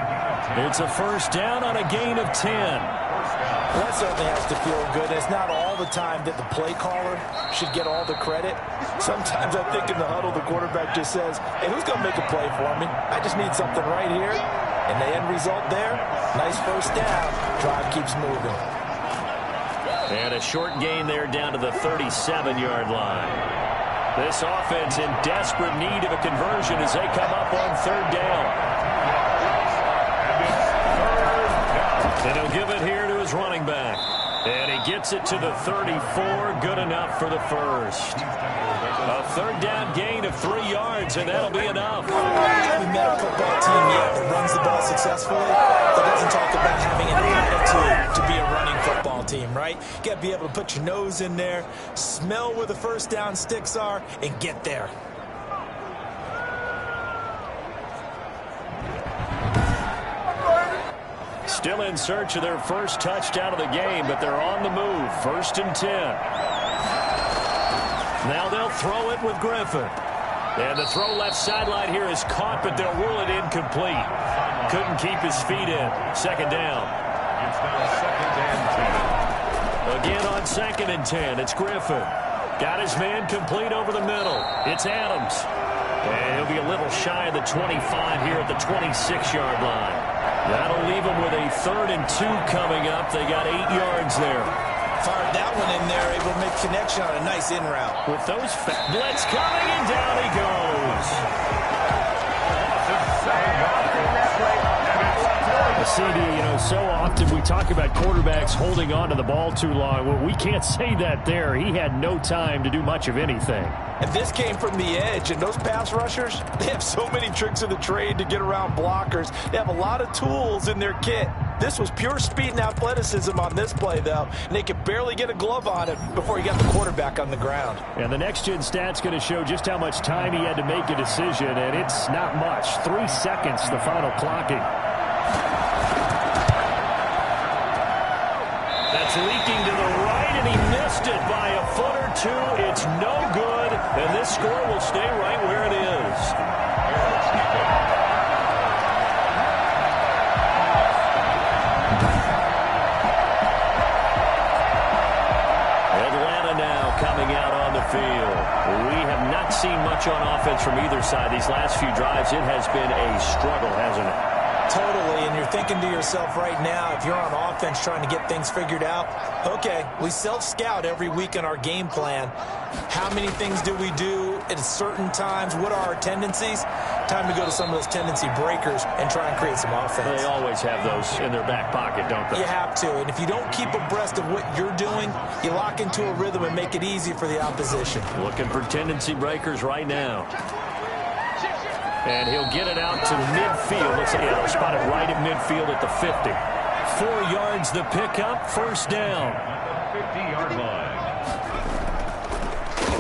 It's a first down on a gain of 10. Well, that certainly has to feel good. It's not all the time that the play caller should get all the credit. Sometimes I think in the huddle, the quarterback just says, hey, who's going to make a play for me? I just need something right here. And the end result there, nice first down. Drive keeps moving. And a short gain there down to the 37-yard line. This offense in desperate need of a conversion as they come up on third down. And he'll give it here to his running back. And he gets it to the 34. Good enough for the first. A third down gain of 3 yards, and that'll be enough. We met a football team yet that runs the ball successfully, that doesn't talk about having an attitude to be a running football team, right? You got to be able to put your nose in there, smell where the first down sticks are, and get there. Still in search of their first touchdown of the game, but they're on the move. 1st and 10. Now they'll throw it with Griffin. And the throw left sideline here is caught, but they'll rule it incomplete. Couldn't keep his feet in. Second down. It's now 2nd and 10. Again on 2nd and 10. It's Griffin. Got his man complete over the middle. It's Adams. And he'll be a little shy of the 25 here at the 26-yard line. That'll leave them with a 3rd and 2 coming up. They got 8 yards there. Fired that one in there, able to make connection on a nice in route. With those blitz coming, and down he goes. CD, you know, so often we talk about quarterbacks holding on to the ball too long. Well, we can't say that there. He had no time to do much of anything. And this came from the edge, and those pass rushers, they have so many tricks of the trade to get around blockers. They have a lot of tools in their kit. This was pure speed and athleticism on this play, though, and they could barely get a glove on it before he got the quarterback on the ground. And the next-gen stat's going to show just how much time he had to make a decision, and it's not much. 3 seconds, the final clocking. That's leaking to the right, and he missed it by a foot or two. It's no good, and this score will stay right where it is. Atlanta now coming out on the field. We have not seen much on offense from either side these last few drives. It has been a struggle, hasn't it? Totally, and you're thinking to yourself right now, if you're on offense trying to get things figured out, okay, we self-scout every week on our game plan. How many things do we do at certain times? What are our tendencies? Time to go to some of those tendency breakers and try and create some offense. They always have those in their back pocket, don't they? You have to, and if you don't keep abreast of what you're doing, you lock into a rhythm and make it easy for the opposition. Looking for tendency breakers right now. And he'll get it out to midfield. Looks like he'll spot it right at midfield at the 50. 4 yards the pickup, first down. 50-yard line.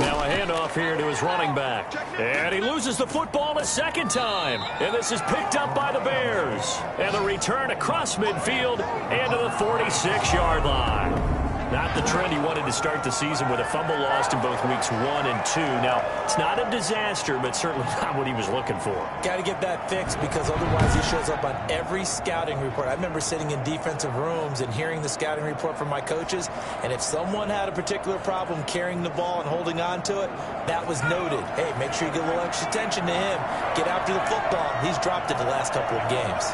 Now a handoff here to his running back. And he loses the football a second time. And this is picked up by the Bears. And the return across midfield and to the 46-yard line. Not the trend he wanted to start the season with a fumble lost in both weeks 1 and 2. Now, it's not a disaster, but certainly not what he was looking for. Got to get that fixed because otherwise he shows up on every scouting report. I remember sitting in defensive rooms and hearing the scouting report from my coaches, and if someone had a particular problem carrying the ball and holding on to it, that was noted. Hey, make sure you get a little extra attention to him. Get after the football. He's dropped it the last couple of games.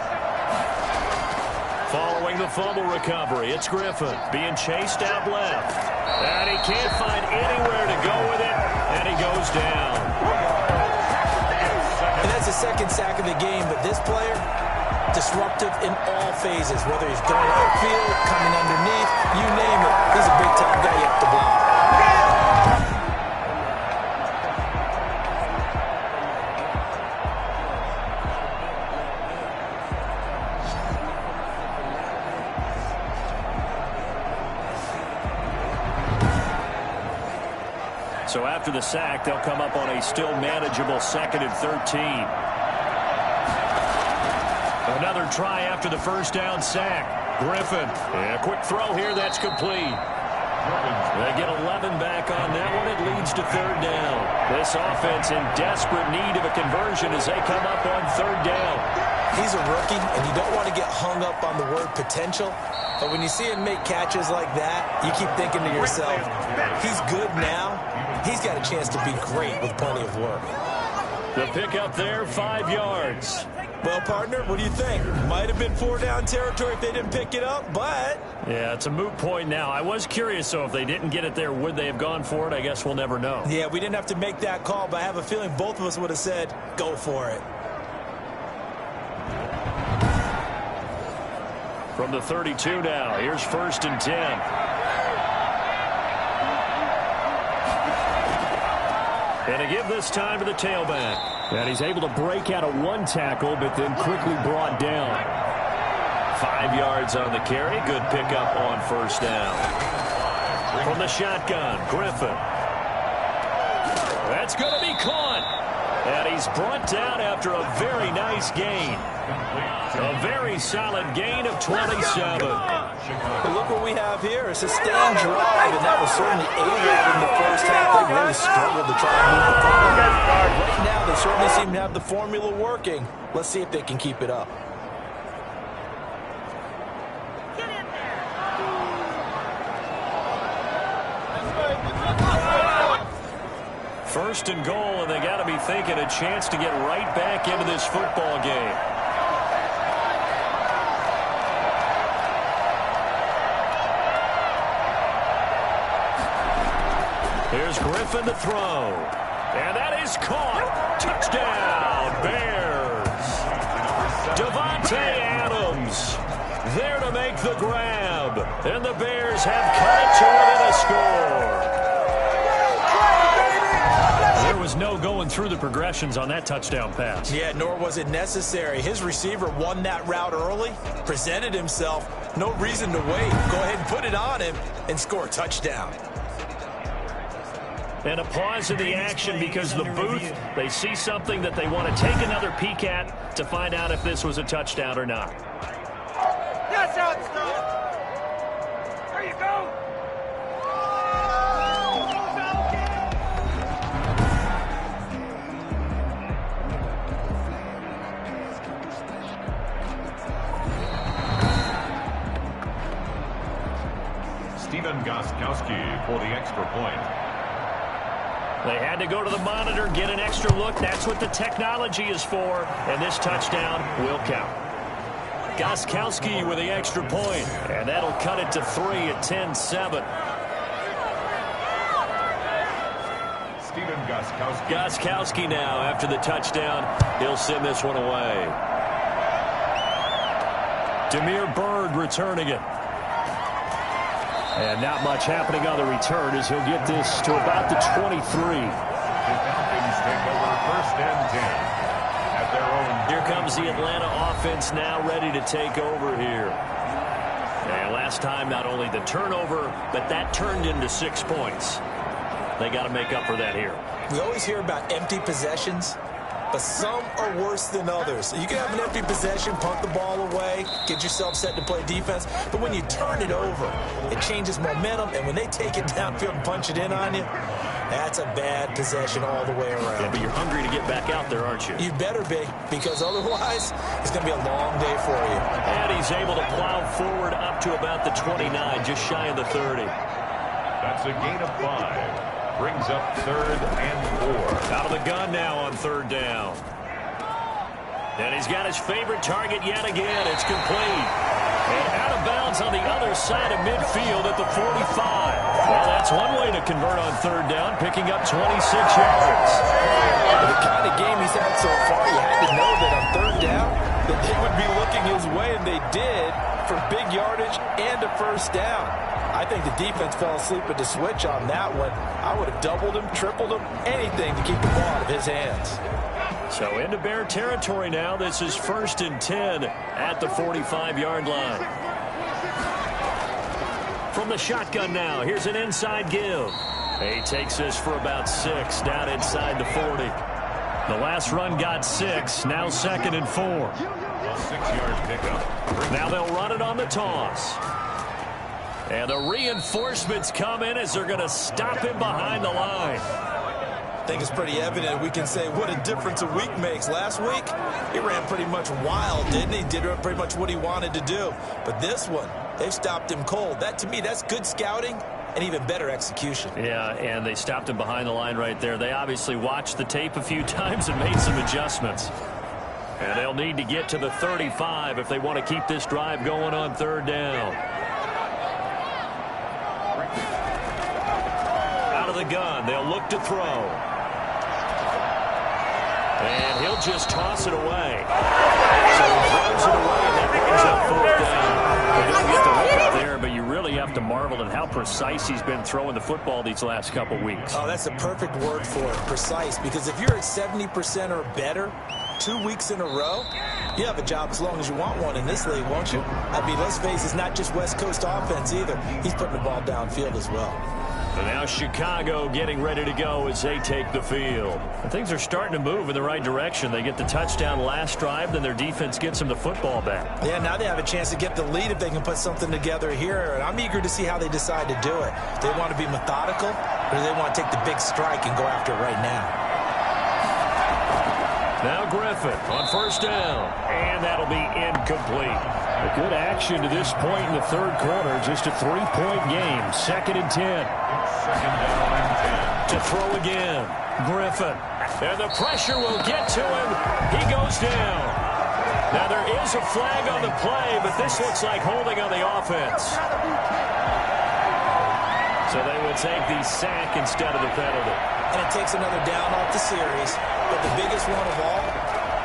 Following the fumble recovery, it's Griffin being chased out left. And he can't find anywhere to go with it, and he goes down. And that's the second sack of the game, but this player, disruptive in all phases, whether he's going outfield, coming underneath, you name it. He's a big-time guy you have to block. So after the sack, they'll come up on a still manageable 2nd and 13. Another try after the first down sack. Griffin. Yeah, quick throw here. That's complete. They get 11 back on that one. It leads to third down. This offense in desperate need of a conversion as they come up on third down. He's a rookie, and you don't want to get hung up on the word potential. But when you see him make catches like that, you keep thinking to yourself, he's good now. He's got a chance to be great with plenty of work. The pickup there, 5 yards. Well, partner, what do you think? Might have been 4-down territory if they didn't pick it up, but... Yeah, it's a moot point now. I was curious, so if they didn't get it there, would they have gone for it? I guess we'll never know. Yeah, we didn't have to make that call, but I have a feeling both of us would have said, go for it. From the 32 now, here's 1st and 10. And a give this time to the tailback. And he's able to break out of one tackle, but then quickly brought down. 5 yards on the carry. Good pickup on 1st down. From the shotgun, Griffin. That's going to be caught. And he's brought down after a very nice gain. A very solid gain of 27. But look what we have here. A sustained drive, and that was certainly aided in the first half. They really struggled to try and move the football. Right now, they certainly seem to have the formula working. Let's see if they can keep it up. First and goal, and they got to be thinking a chance to get right back into this football game. Here's Griffin to throw. And that is caught. Touchdown, Bears. Davante Adams there to make the grab. And the Bears have cut it to within a score. There was no going through the progressions on that touchdown pass. Yeah, nor was it necessary. His receiver won that route early, presented himself. No reason to wait. Go ahead and put it on him and score a touchdown. And a pause in the action because the booth, they see something that they want to take another peek at to find out if this was a touchdown or not. That's how it's done. There you go. Stephen Gostkowski for the extra point. They had to go to the monitor, get an extra look. That's what the technology is for. And this touchdown will count. Gostkowski with the extra point. And that'll cut it to 3 at 10-7. Stephen Gostkowski. Gostkowski now after the touchdown. He'll send this one away. Damiere Byrd returning it. And not much happening on the return as he'll get this to about the 23. The Falcons take over 1st and 10 at their own. Here comes the Atlanta offense now ready to take over here. And last time, not only the turnover, but that turned into 6 points. They got to make up for that here. We always hear about empty possessions, but some are worse than others. You can have an empty possession, punt the ball away, get yourself set to play defense, but when you turn it over, it changes momentum, and when they take it downfield and punch it in on you, that's a bad possession all the way around. Yeah, but you're hungry to get back out there, aren't you? You better be, because otherwise, it's going to be a long day for you. And he's able to plow forward up to about the 29, just shy of the 30. That's a gain of 5. Brings up 3rd and 4. Out of the gun now on 3rd down. And he's got his favorite target yet again. It's complete. And out of bounds on the other side of midfield at the 45. Well, that's one way to convert on 3rd down, picking up 26 yards. The kind of game he's had so far, you had to know that on 3rd down, that they would be looking his way, and they did, for big yardage and a 1st down. I think the defense fell asleep at the switch on that one. I would have doubled him, tripled him, anything to keep the ball out of his hands. So into Bear territory now. This is 1st and 10 at the 45-yard line. From the shotgun now, here's an inside give. He takes this for about 6 down inside the 40. The last run got 6. Now 2nd and 4. A 6-yard pickup. Now they'll run it on the toss. And the reinforcements come in as they're going to stop him behind the line. I think it's pretty evident. We can say what a difference a week makes. Last week, he ran pretty much wild, didn't he? Did pretty much what he wanted to do. But this one, they've stopped him cold. That, to me, that's good scouting and even better execution. Yeah, and they stopped him behind the line right there. They obviously watched the tape a few times and made some adjustments. And they'll need to get to the 35 if they want to keep this drive going on 3rd down. Out of the gun, they'll look to throw. And he'll just toss it away. So he throws it away, and that brings up 4th down. They don't get the hook up there, but you really have to marvel at how precise he's been throwing the football these last couple weeks. Oh, that's a perfect word for it, precise, because if you're at 70% or better 2 weeks in a row, you have a job as long as you want one in this league, won't you? I mean, let's face it, it's not just West Coast offense either. He's putting the ball downfield as well. And now Chicago getting ready to go as they take the field. And things are starting to move in the right direction. They get the touchdown last drive, then their defense gets them the football back. Yeah, now they have a chance to get the lead if they can put something together here. And I'm eager to see how they decide to do it. Do they want to be methodical, or do they want to take the big strike and go after it right now? Now Griffin on 1st down, and that'll be incomplete. A good action to this point in the 3rd quarter. Just a 3-point game. 2nd and 10. 2nd down and 10. To throw again. Griffin. And the pressure will get to him. He goes down. Now there is a flag on the play, but this looks like holding on the offense. So they will take the sack instead of the penalty. And it takes another down off the series. But the biggest one of all,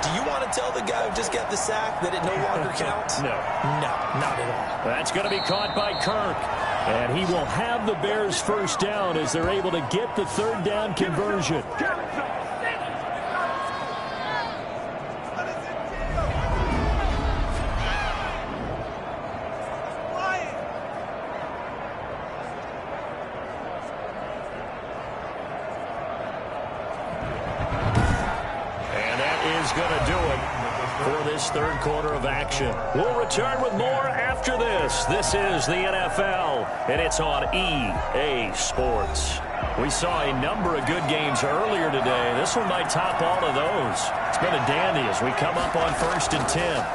do you want to tell the guy who just got the sack that it no longer counts? No. No, not at all. That's going to be caught by Kirk. And he will have the Bears 1st down as they're able to get the 3rd down conversion. Going to do it for this 3rd quarter of action. We'll return with more after this. This is the NFL, and it's on EA Sports. We saw a number of good games earlier today. This one might top all of those. It's been a dandy as we come up on 1st and 10.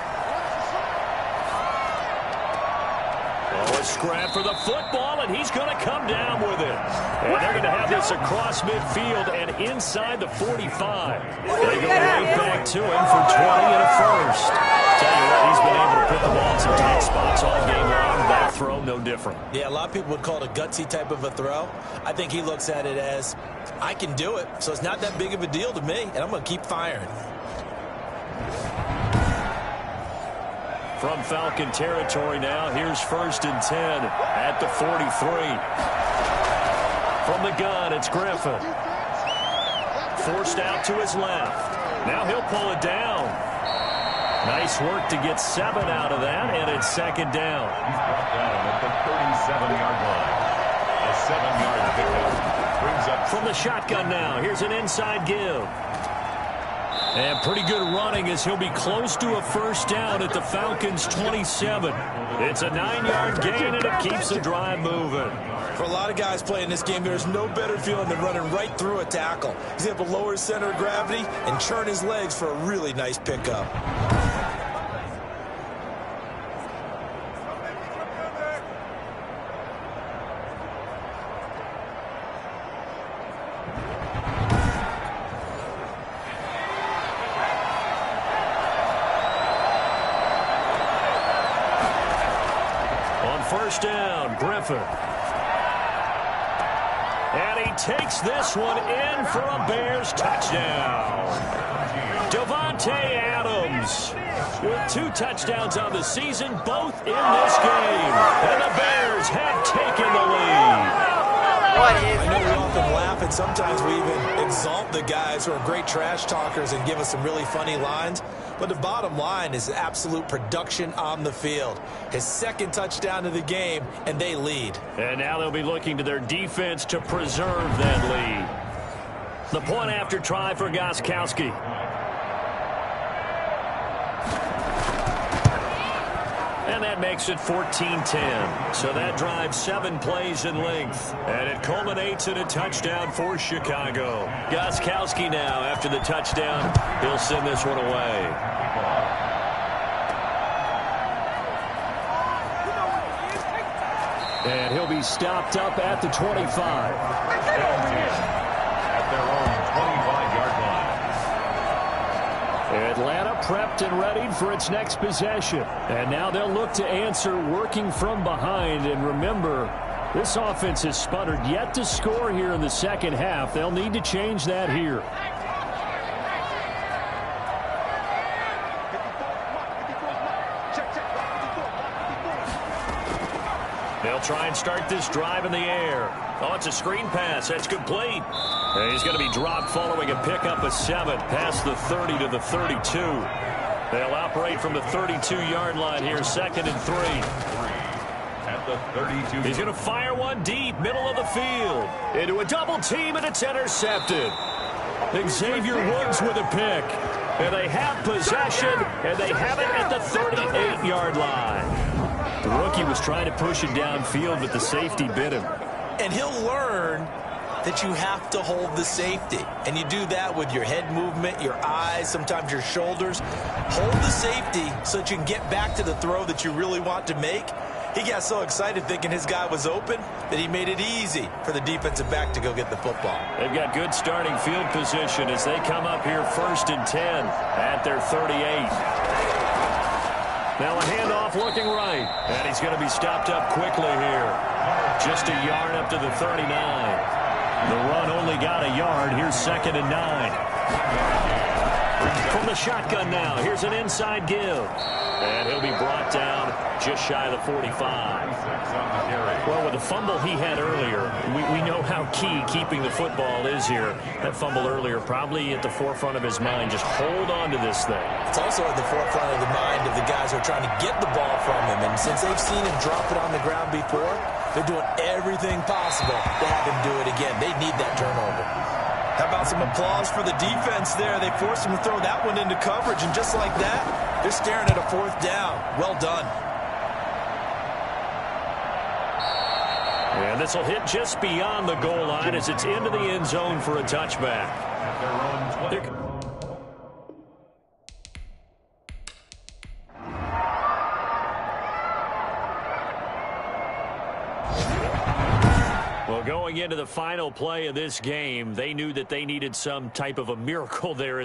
Oh, a scrap for the football, and he's going to come down with it. And they're going to have this across midfield and inside the 45. They go right back to him for 20 and a 1st. Tell you what, he's been able to put the ball in some tight spots all game long. That throw, no different. Yeah, a lot of people would call it a gutsy type of a throw. I think he looks at it as, I can do it, so it's not that big of a deal to me, and I'm going to keep firing. From Falcon territory now, here's 1st and 10 at the 43. From the gun, it's Griffin. Forced out to his left. Now he'll pull it down. Nice work to get 7 out of that, and it's 2nd down. He's brought down at the 37-yard line. A 7-yard pickup brings up. From the shotgun now, here's an inside give. And pretty good running as he'll be close to a 1st down at the Falcons' 27. It's a 9-yard gain, and it keeps the drive moving. For a lot of guys playing this game, there's no better feeling than running right through a tackle. He's able to lower his center of gravity and churn his legs for a really nice pickup. On 1st down, Griffin. And he takes this one in for a Bears touchdown. Davante Adams with 2 touchdowns on the season, both in this game. And the Bears have taken the lead. I know we often laugh, and sometimes we even exalt the guys who are great trash talkers and give us some really funny lines. But the bottom line is absolute production on the field. His 2nd touchdown of the game, and they lead. And now they'll be looking to their defense to preserve that lead. The point after try for Gostkowski. And that makes it 14-10. So that drives 7 plays in length. And it culminates in a touchdown for Chicago. Gostkowski now, after the touchdown, he'll send this one away. And he'll be stopped up at the 25. At their own 25-yard line. Atlanta prepped and readied for its next possession. And now they'll look to answer working from behind. And remember, this offense has sputtered yet to score here in the second half. They'll need to change that here. They'll try and start this drive in the air. Oh, it's a screen pass. That's complete. And he's going to be dropped following a pickup of 7 past the 30 to the 32. They'll operate from the 32-yard line here, 2nd and 3. At the 32. He's going to fire one deep, middle of the field. Into a double team, and it's intercepted. Xavier Woods with a pick. And they have possession, and they have it at the 38-yard line. The rookie was trying to push it downfield, but the safety bit him. And he'll learn that you have to hold the safety. And you do that with your head movement, your eyes, sometimes your shoulders. Hold the safety so that you can get back to the throw that you really want to make. He got so excited thinking his guy was open that he made it easy for the defensive back to go get the football. They've got good starting field position as they come up here 1st and 10 at their 38. Now a handoff looking right. And he's going to be stopped up quickly here. Just a yard up to the 39. The run only got a yard. Here's 2nd and 9. From the shotgun now, here's an inside give. And he'll be brought down just shy of the 45. Well, with the fumble he had earlier, we know how key keeping the football is here. That fumble earlier probably at the forefront of his mind. Just hold on to this thing. It's also at the forefront of the mind of the guys who are trying to get the ball from him. And since they've seen him drop it on the ground before, they're doing everything possible to have him do it again. They need that turnover. How about some applause for the defense there? They forced him to throw that one into coverage, and just like that, they're staring at a 4th down. Well done. And this will hit just beyond the goal line as it's into the end zone for a touchback. At their own 20. Well, going into the final play of this game, they knew that they needed some type of a miracle there at the